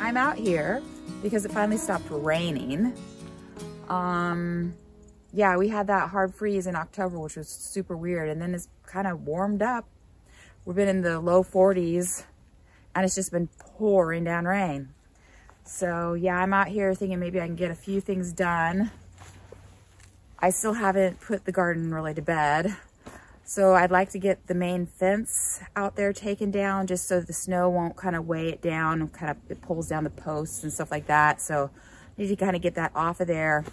I'm out here because it finally stopped raining. Yeah, we had that hard freeze in October, which was super weird. And then it's kind of warmed up. We've been in the low 40s and it's just been pouring down rain. So yeah, I'm out here thinking maybe I can get a few things done. I still haven't put the garden really to bed. So I'd like to get the main fence out there taken down just so the snow won't kind of weigh it down and kind of it pulls down the posts and stuff like that. So I need to kind of get that off of there.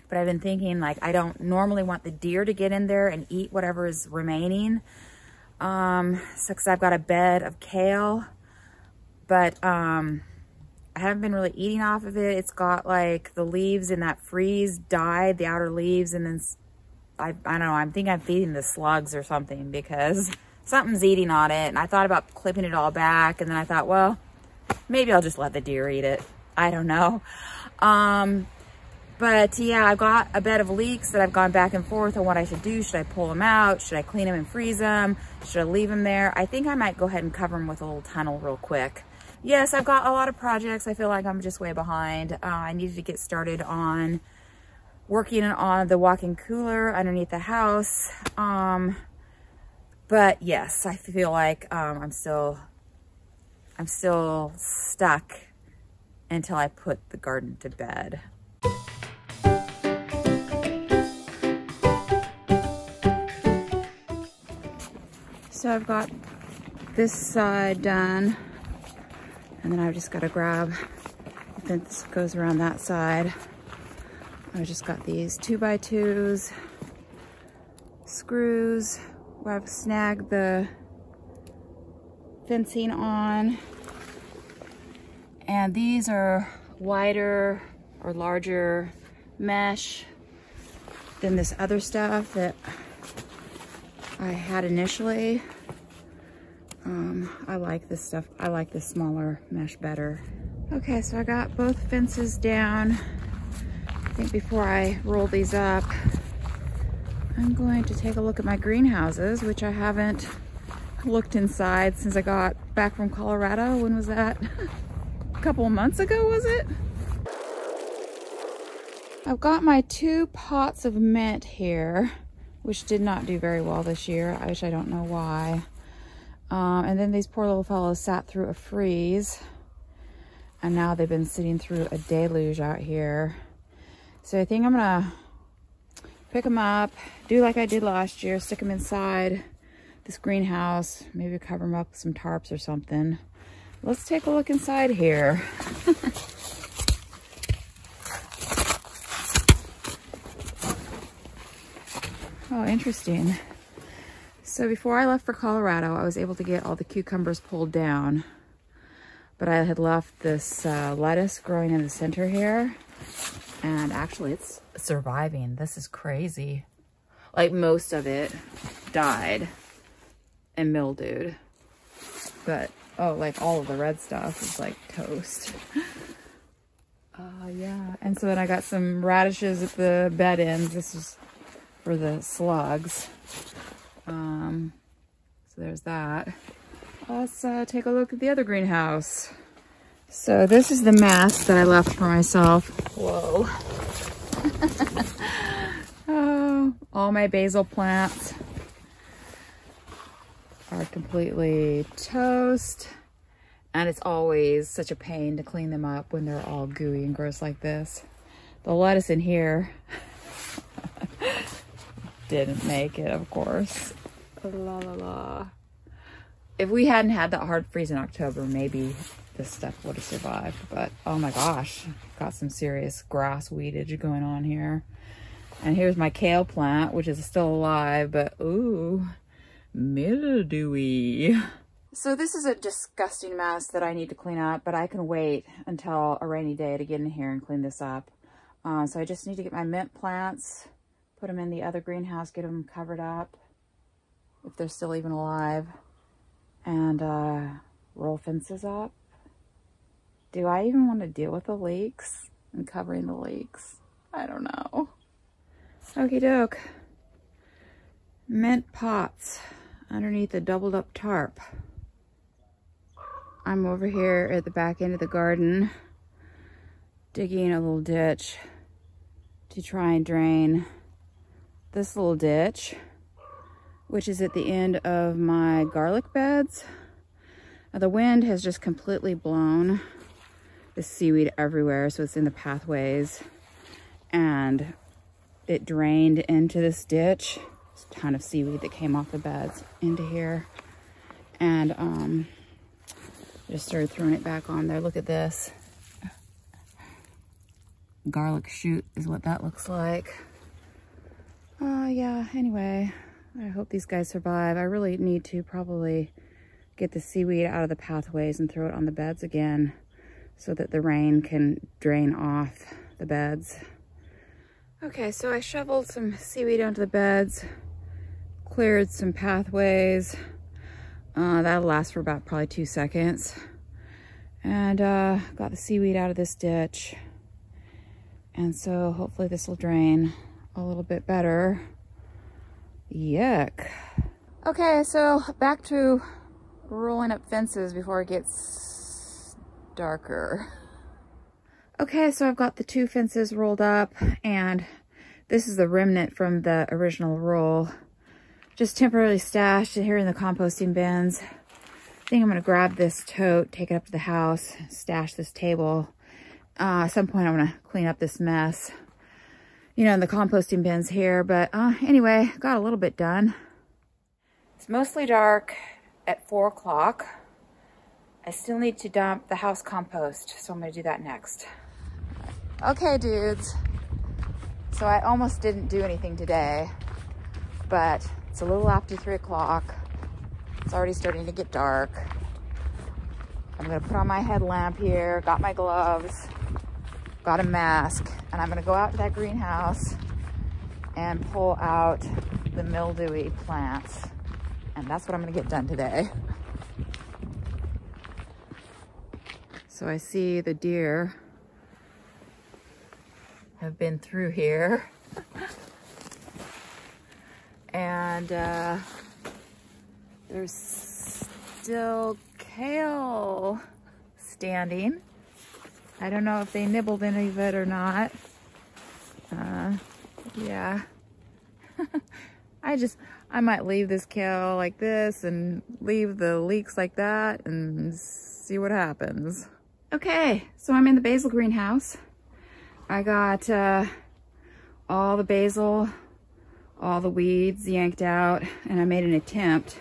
But I've been thinking, like, I don't normally want the deer to get in there and eat whatever is remaining. So because I've got a bed of kale, but I haven't been really eating off of it. It's got like the leaves in that freeze died, the outer leaves, and then I don't know, I'm thinking I'm feeding the slugs or something because something's eating on it. And I thought about clipping it all back, and then I thought, well, maybe I'll just let the deer eat it. I don't know. But yeah, I've got a bed of leeks that I've gone back and forth on what I should do. Should I pull them out? Should I clean them and freeze them? Should I leave them there? I think I might go ahead and cover them with a little tunnel real quick. Yes, I've got a lot of projects. I feel like I'm just way behind. I needed to get started on working on the walk-in cooler underneath the house. But yes, I feel like I'm still stuck until I put the garden to bed. So I've got this side done, and then I've just got to grab the fence that goes around that side. I just got these 2x2s, screws where I've snagged the fencing on. And these are wider or larger mesh than this other stuff that I had initially. I like this stuff. I like the smaller mesh better. Okay, so I got both fences down. I think before I roll these up, I'm going to take a look at my greenhouses, which I haven't looked inside since I got back from Colorado. When was that? A couple of months ago, was it? I've got my 2 pots of mint here, which did not do very well this year, which I don't know why. And then these poor little fellows sat through a freeze, and now they've been sitting through a deluge out here. So I think I'm gonna pick them up, do like I did last year, stick them inside this greenhouse, maybe cover them up with some tarps or something. Let's take a look inside here. Oh, interesting. So before I left for Colorado, I was able to get all the cucumbers pulled down, but I had left this lettuce growing in the center here, and actually it's surviving. This is crazy. Like, most of it died and mildewed, but oh, like all of the red stuff is like toast. Yeah, and so then I got some radishes at the bed ends. This is for the slugs. So there's that. Let's take a look at the other greenhouse. So this is the mess that I left for myself. Whoa. Oh, all my basil plants are completely toast. And it's always such a pain to clean them up when they're all gooey and gross like this. The lettuce in here didn't make it, of course. La la la. If we hadn't had that hard freeze in October, maybe this stuff would have survived. But oh my gosh, got some serious grass weedage going on here. And here's my kale plant, which is still alive, but ooh, mildewy. So this is a disgusting mess that I need to clean up, but I can wait until a rainy day to get in here and clean this up. So I just need to get my mint plants, put them in the other greenhouse, get them covered up, if they're still even alive, and roll fences up. Do I even want to deal with the leaks and covering the leaks? I don't know. Okie doke. Mint pots underneath a doubled up tarp. I'm over here at the back end of the garden, digging a little ditch to try and drain this little ditch, which is at the end of my garlic beds. The wind has just completely blown the seaweed everywhere, so it's in the pathways, and it drained into this ditch. There's a ton of seaweed that came off the beds into here, and just started throwing it back on there. Look at this. Garlic shoot is what that looks like. Yeah, anyway, I hope these guys survive. I really need to probably get the seaweed out of the pathways and throw it on the beds again so that the rain can drain off the beds. Okay, so I shoveled some seaweed onto the beds, cleared some pathways. That'll last for about probably 2 seconds. And got the seaweed out of this ditch. And so hopefully this will drain a little bit better. Yuck. Okay, so back to rolling up fences before it gets darker. Okay, so I've got the 2 fences rolled up, and this is the remnant from the original roll. Just temporarily stashed here in the composting bins. I think I'm gonna grab this tote, take it up to the house, stash this table. At some point I'm gonna clean up this mess, you know, in the composting bins here. But anyway, got a little bit done. It's mostly dark at 4 o'clock. I still need to dump the house compost, so I'm gonna do that next. Okay, dudes. So I almost didn't do anything today, but it's a little after 3 o'clock. It's already starting to get dark. I'm gonna put on my headlamp here, got my gloves, got a mask, and I'm gonna go out to that greenhouse and pull out the mildewy plants. And that's what I'm gonna get done today. So I see the deer have been through here. And there's still kale standing. I don't know if they nibbled any of it or not. Yeah. I might leave this kale like this and leave the leeks like that and see what happens. Okay, so I'm in the basil greenhouse. I got all the basil, all the weeds yanked out, and I made an attempt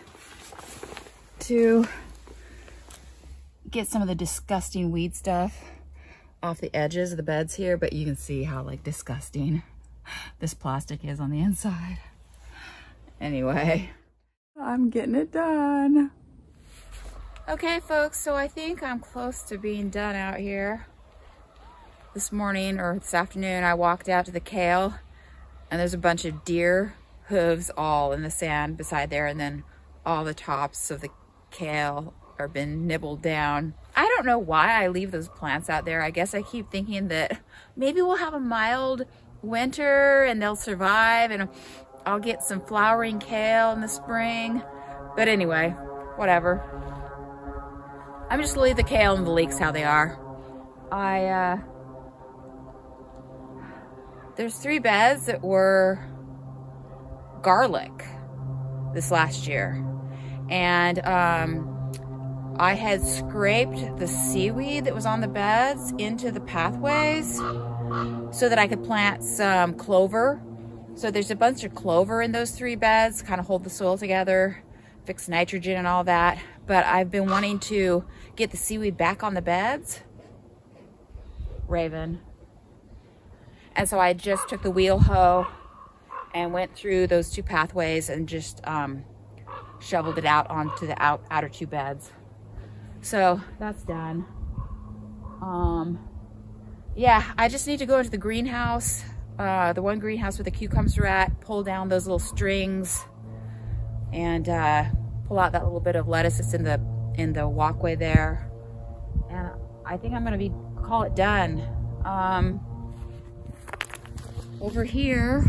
to get some of the disgusting weed stuff off the edges of the beds here, but you can see how like disgusting this plastic is on the inside. Anyway, I'm getting it done. Okay, folks, so I think I'm close to being done out here. This morning or this afternoon, I walked out to the kale, and there's a bunch of deer hooves all in the sand beside there, and then all the tops of the kale are been nibbled down. I don't know why I leave those plants out there. I guess I keep thinking that maybe we'll have a mild winter and they'll survive, and I'll get some flowering kale in the spring. But anyway, whatever. I'm just gonna leave the kale and the leeks how they are. There's 3 beds that were garlic this last year. And I had scraped the seaweed that was on the beds into the pathways so that I could plant some clover. So there's a bunch of clover in those 3 beds, kind of hold the soil together, fix nitrogen and all that. But I've been wanting to get the seaweed back on the beds. Raven. And so I just took the wheel hoe and went through those 2 pathways and just shoveled it out onto the outer 2 beds. So that's done. Yeah, I just need to go into the greenhouse, the one greenhouse where the cucumbers are at, pull down those little strings and pull out that little bit of lettuce that's in the walkway there. And I think I'm gonna call it done. Over here,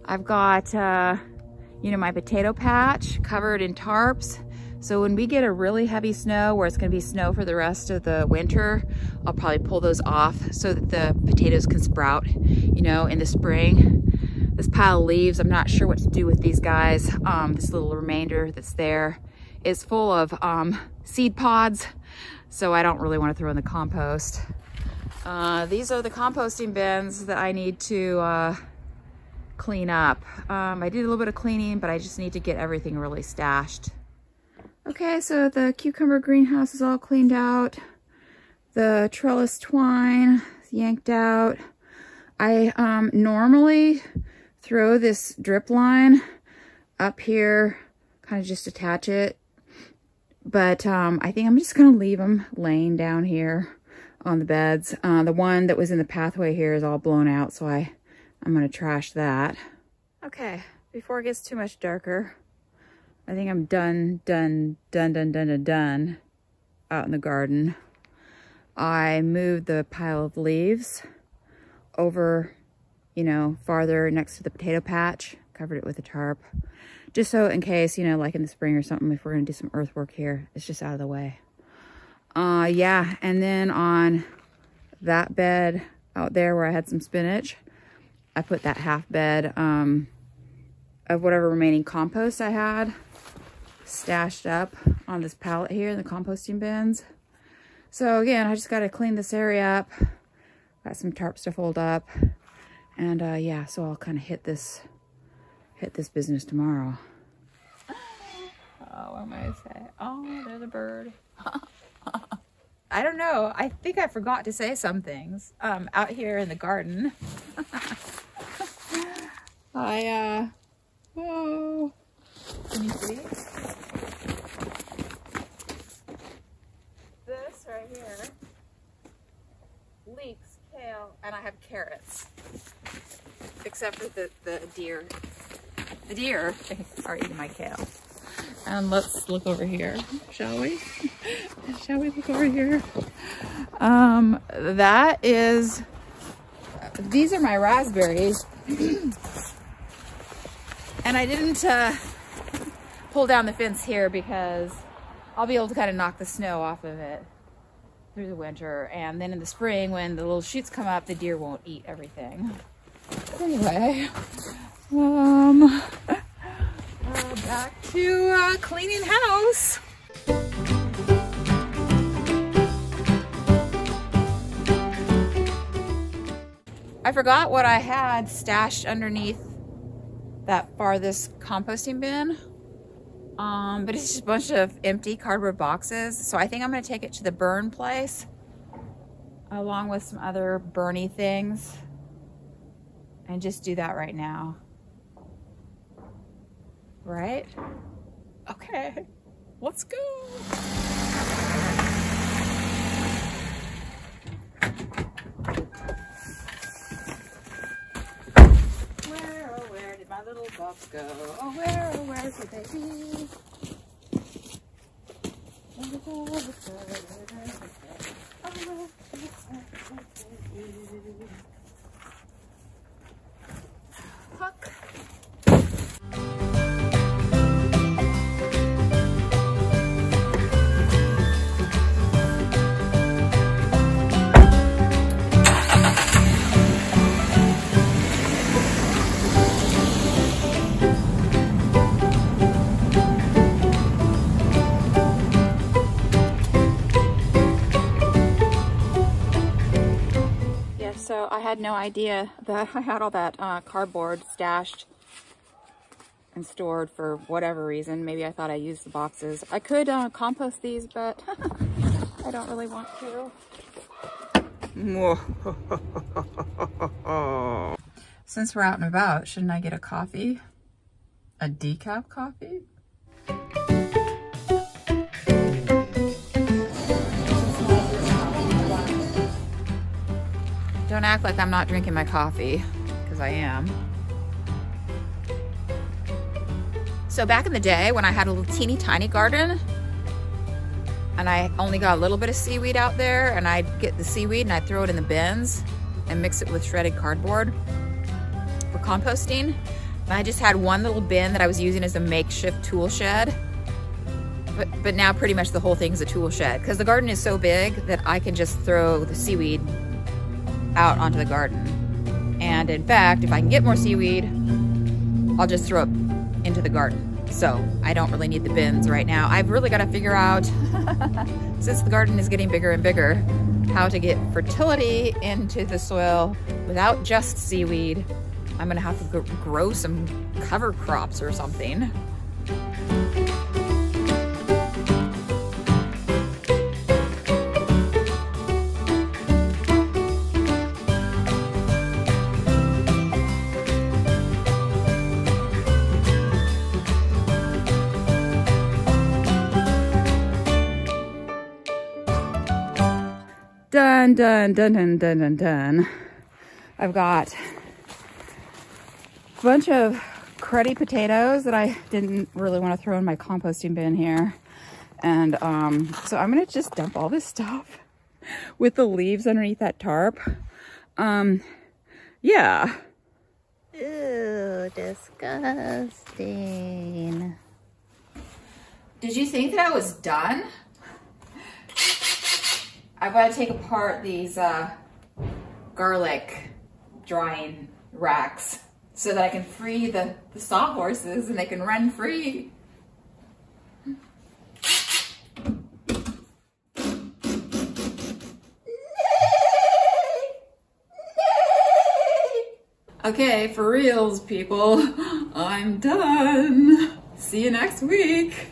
I've got, you know, my potato patch covered in tarps So when we get a really heavy snow, where it's gonna be snow for the rest of the winter, I'll probably pull those off so that the potatoes can sprout, you know, in the spring. This pile of leaves, I'm not sure what to do with these guys. This little remainder that's there is full of seed pods, so I don't really want to throw in the compost. These are the composting bins that I need to clean up. I did a little bit of cleaning, but I just need to get everything really stashed. Okay, so the cucumber greenhouse is all cleaned out. The trellis twine is yanked out. I normally throw this drip line up here, kind of just attach it. But I think I'm just gonna leave them laying down here on the beds. The one that was in the pathway here is all blown out, so I'm gonna trash that. Okay, before it gets too much darker, I think I'm done out in the garden. I moved the pile of leaves over, you know, farther next to the potato patch, covered it with a tarp, just so in case, you know, like in the spring or something, if we're gonna do some earthwork here, it's just out of the way. Yeah, and then on that bed out there where I had some spinach, I put that half bed of whatever remaining compost I had stashed up on this pallet here in the composting bins. So again, I just got to clean this area up. Got some tarps to fold up, and yeah, so I'll kind of hit this business tomorrow. Oh, what am I gonna say? Oh, there's a bird. I don't know. I think I forgot to say some things out here in the garden. Whoa. Can you see? This right here, leeks, kale, and I have carrots. Except for the deer. The deer are eating my kale. And let's look over here, shall we? Shall we look over here? That is, these are my raspberries. And I didn't pull down the fence here because I'll be able to kind of knock the snow off of it through the winter. And then in the spring, when the little shoots come up, the deer won't eat everything. Anyway, back to cleaning house. I forgot what I had stashed underneath that farthest composting bin, but it's just a bunch of empty cardboard boxes. So I think I'm gonna take it to the burn place along with some other burny things and just do that right now. Right? Okay, let's go. Where did my little bugs go? Oh, where did they be? Hook. So I had no idea that I had all that cardboard stashed and stored for whatever reason. Maybe I thought I used the boxes. I could compost these, but I don't really want to. Since we're out and about, shouldn't I get a coffee? A decaf coffee? Don't act like I'm not drinking my coffee, because I am. So back in the day when I had a little teeny tiny garden and I only got a little bit of seaweed out there, and I'd get the seaweed and I'd throw it in the bins and mix it with shredded cardboard for composting. And I just had one little bin that I was using as a makeshift tool shed. but now pretty much the whole thing's a tool shed because the garden is so big that I can just throw the seaweed out onto the garden. And in fact, if I can get more seaweed, I'll just throw it into the garden. So I don't really need the bins right now. I've really got to figure out, since the garden is getting bigger and bigger, how to get fertility into the soil without just seaweed. I'm gonna have to grow some cover crops or something. Done, done, done, done, done, done, done. I've got a bunch of cruddy potatoes that I didn't really want to throw in my composting bin here. And so I'm gonna just dump all this stuff with the leaves underneath that tarp. Yeah. Ew, disgusting. Did you think that I was done? I've got to take apart these garlic drying racks so that I can free the sawhorses and they can run free. Okay, for reals, people, I'm done. See you next week.